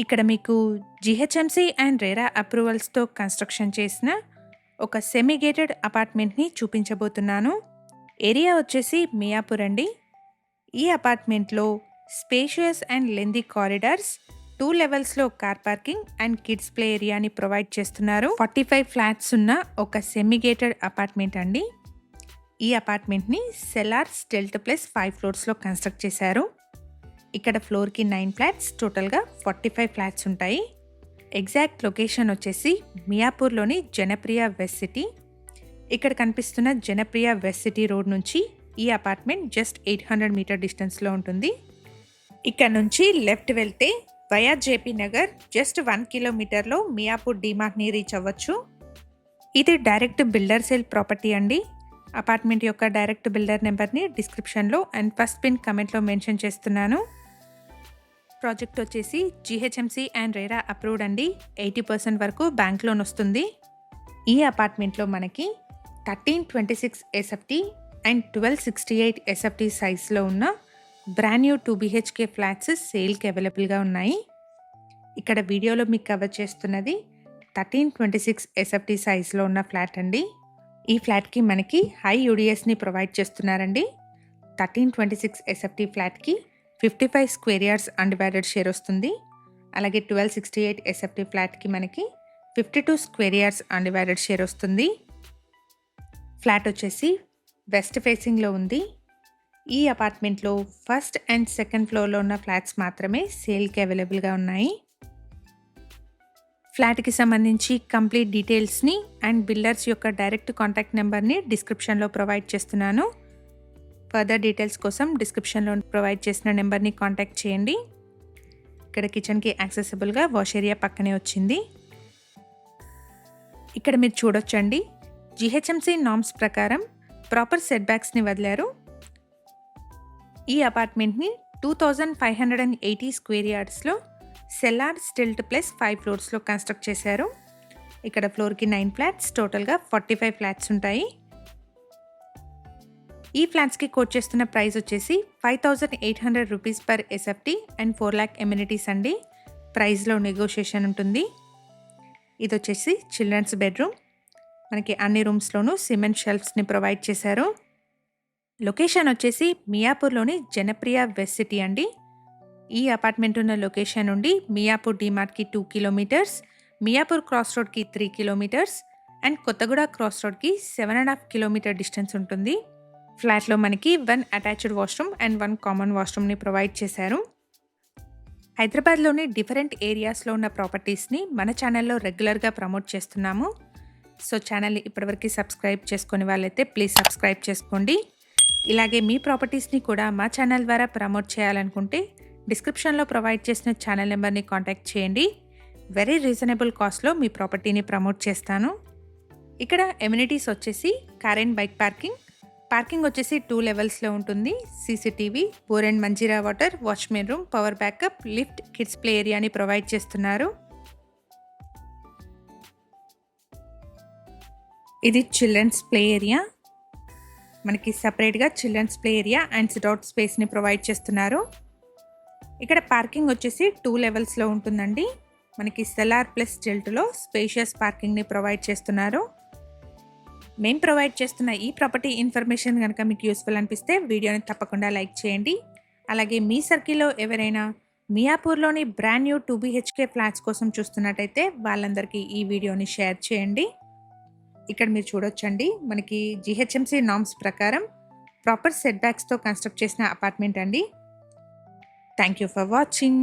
ఇక్కడ మీకు GHMC and RERA అప్రూవల్స్‌తో construction చేసిన ఒక సెమీ గేటెడ్ అపార్ట్మెంట్‌ని చూపించబోతున్నాను. ఏరియా వచ్చేసి మియాపూర్ అండి. ఈ అపార్ట్మెంట్‌లో స్పేషియస్ అండ్ లెంథీ కారిడార్స్, 2 లెవెల్స్‌లో car parking and kids play ఏరియాని ప్రొవైడ్ చేస్తున్నారు. 45 ఫ్లాట్స్ ఉన్న ఒక సెమీ గేటెడ్ అపార్ట్మెంట్ అండి. ఈ అపార్ట్మెంట్‌ని సెల్లార్, స్టెల్ట్ ప్లస్ 5 ఫ్లోర్స్‌లో కన్‌స్ట్రక్ట్ చేశారు. ఇక్కడ ఫ్లోర్‌కి 9 ఫ్లాట్స్, టోటల్‌గా 45 ఫ్లాట్స్ ఉంటాయి. ఎగ్జాక్ట్ లొకేషన్ వచ్చేసి మియాపూర్‌లోని జనప్రియ వెస్ట్ సిటీ. ఇక్కడ కనిపిస్తున్న జనప్రియ వెస్ట్ సిటీ రోడ్ నుంచి ఈ అపార్ట్మెంట్ జస్ట్ 800 మీటర్ డిస్టెన్స్లో ఉంటుంది. ఇక్కడ నుంచి లెఫ్ట్ వెళ్తే వయా జేపీ నగర్ జస్ట్ 1 కిలోమీటర్లో మియాపూర్ డీమార్ట్ని రీచ్ అవ్వచ్చు. ఇది డైరెక్ట్ బిల్డర్ సేల్ ప్రాపర్టీ అండి. అపార్ట్మెంట్ యొక్క డైరెక్ట్ బిల్డర్ నెంబర్ని డిస్క్రిప్షన్లో అండ్ ఫస్ట్ పిన్ కమెంట్లో మెన్షన్ చేస్తున్నాను. ప్రాజెక్ట్ వచ్చేసి జీహెచ్ఎంసీ అండ్ రెరా అప్రూవ్డ్ అండి. 80% వరకు బ్యాంక్ లోన్ వస్తుంది. ఈ అపార్ట్మెంట్లో మనకి 1326 ఎస్ఎఫ్టీ అండ్ 1268 ఎస్ఎఫ్టీ సైజ్లో ఉన్న బ్రాండ్ న్యూ 2 BHK ఫ్లాట్స్ సేల్కి అవైలబుల్గా ఉన్నాయి. ఇక్కడ వీడియోలో మీకు కవర్ చేస్తున్నది 1326 ఎస్ఎఫ్టీ సైజ్లో ఉన్న ఫ్లాట్ అండి. ఈ ఫ్లాట్కి మనకి హై యూడిఎస్ని ప్రొవైడ్ చేస్తున్నారండి. 1326 ఎస్ఎఫ్టీ ఫ్లాట్కి 55 స్క్వేర్ యార్డ్స్ అన్డివైడెడ్ షేర్ వస్తుంది. అలాగే 1268 ఎస్ఎఫ్టీ ఫ్లాట్కి మనకి 52 స్క్వేర్ యార్డ్స్ అన్డివైడెడ్ షేర్ వస్తుంది. ఫ్లాట్ వచ్చేసి వెస్ట్ ఫేసింగ్లో ఉంది. ఈ అపార్ట్మెంట్లో ఫస్ట్ అండ్ సెకండ్ ఫ్లోర్లో ఉన్న ఫ్లాట్స్ మాత్రమే సేల్కి అవైలబుల్గా ఉన్నాయి. ఫ్లాట్కి సంబంధించి కంప్లీట్ డీటెయిల్స్ని అండ్ బిల్డర్స్ యొక్క డైరెక్ట్ కాంటాక్ట్ నెంబర్ని డిస్క్రిప్షన్లో ప్రొవైడ్ చేస్తున్నాను. ఫర్దర్ డీటెయిల్స్ కోసం డిస్క్రిప్షన్లో ప్రొవైడ్ చేసిన నెంబర్ని కాంటాక్ట్ చేయండి. ఇక్కడ కిచెన్కి యాక్సెసిబుల్గా వాష్ ఏరియా పక్కనే వచ్చింది. ఇక్కడ మీరు చూడొచ్చండి, జీహెచ్ఎంసీ నార్మ్స్ ప్రకారం ప్రాపర్ సెట్ బ్యాక్స్ని వదిలారు. ఈ అపార్ట్మెంట్ని 2580 స్క్వేర్ యార్డ్స్లో సెల్లార్, స్టిల్ట్ ప్లస్ 5 ఫ్లోర్స్లో కన్స్ట్రక్ట్ చేశారు. ఇక్కడ ఫ్లోర్కి 9 ఫ్లాట్స్, టోటల్గా 45 ఫ్లాట్స్ ఉంటాయి. ఈ ఫ్లాట్స్కి కోట్ చేస్తున్న ప్రైస్ వచ్చేసి 5800 rupees per SFT and 4 lakh amenities అండి. ప్రైస్లో నెగోషియేషన్ ఉంటుంది. ఇది వచ్చేసి చిల్డ్రన్స్ బెడ్రూమ్. మనకి అన్ని రూమ్స్లోనూ సిమెంట్ షెల్ఫ్స్ని ప్రొవైడ్ చేశారు. లొకేషన్ వచ్చేసి మియాపూర్లోని జనప్రియ వెస్ట్ సిటీ అండి. ఈ అపార్ట్మెంట్ ఉన్న లొకేషన్ నుండి మియాపూర్ డీమార్ట్కి 2 కిలోమీటర్స్, మియాపూర్ క్రాస్ రోడ్కి 3 కిలోమీటర్స్ అండ్ కొత్తగూడ క్రాస్ రోడ్కి 7.5 కిలోమీటర్ డిస్టెన్స్ ఉంటుంది. ఫ్లాట్లో మనకి 1 అటాచ్డ్ వాష్రూమ్ అండ్ 1 కామన్ వాష్రూమ్ని ప్రొవైడ్ చేశారు. హైదరాబాద్లోని డిఫరెంట్ ఏరియాస్లో ఉన్న ప్రాపర్టీస్ని మన ఛానల్లో రెగ్యులర్గా ప్రమోట్ చేస్తున్నాము. సో ఛానల్ని ఇప్పటివరకు సబ్స్క్రైబ్ చేసుకునే వాళ్ళైతే ప్లీజ్ సబ్స్క్రైబ్ చేసుకోండి. ఇలాగే మీ ప్రాపర్టీస్ని కూడా మా ఛానల్ ద్వారా ప్రమోట్ చేయాలనుకుంటే డిస్క్రిప్షన్లో ప్రొవైడ్ చేసిన ఛానల్ నెంబర్ని కాంటాక్ట్ చేయండి. వెరీ రీజనబుల్ కాస్ట్లో మీ ప్రాపర్టీని ప్రమోట్ చేస్తాను. ఇక్కడ ఎమ్యూనిటీస్ వచ్చేసి కార్ అండ్ బైక్ పార్కింగ్ వచ్చేసి 2 లెవెల్స్లో ఉంటుంది. CCTV, bore and Manjira water, watchman room, power backup, lift, kids play ఏరియాని ప్రొవైడ్ చేస్తున్నారు. ఇది చిల్డ్రన్స్ ప్లే ఏరియా. మనకి సపరేట్గా children's play area and sit out స్పేస్ని ప్రొవైడ్ చేస్తున్నారు. ఇక్కడ పార్కింగ్ వచ్చేసి 2 లెవెల్స్లో ఉంటుందండి. మనకి సెల్లార్ ప్లస్ స్టిల్ట్లో స్పేషియస్ పార్కింగ్ని ప్రొవైడ్ చేస్తున్నారు. మేము ప్రొవైడ్ చేస్తున్న ఈ ప్రాపర్టీ ఇన్ఫర్మేషన్ కనుక మీకు యూస్ఫుల్ అనిపిస్తే వీడియోని తప్పకుండా లైక్ చేయండి. అలాగే మీ సర్కిల్లో ఎవరైనా మియాపూర్లోని బ్రాండ్ న్యూ 2 BHK ఫ్లాట్స్ కోసం చూస్తున్నట్టయితే వాళ్ళందరికీ ఈ వీడియోని షేర్ చేయండి. ఇక్కడ మీరు చూడొచ్చండి, మనకి జీహెచ్ఎంసీ నార్మ్స్ ప్రకారం ప్రాపర్ సెట్ బ్యాక్స్తో కన్స్ట్రక్ట్ చేసిన అపార్ట్మెంట్ అండి. Thank you for watching.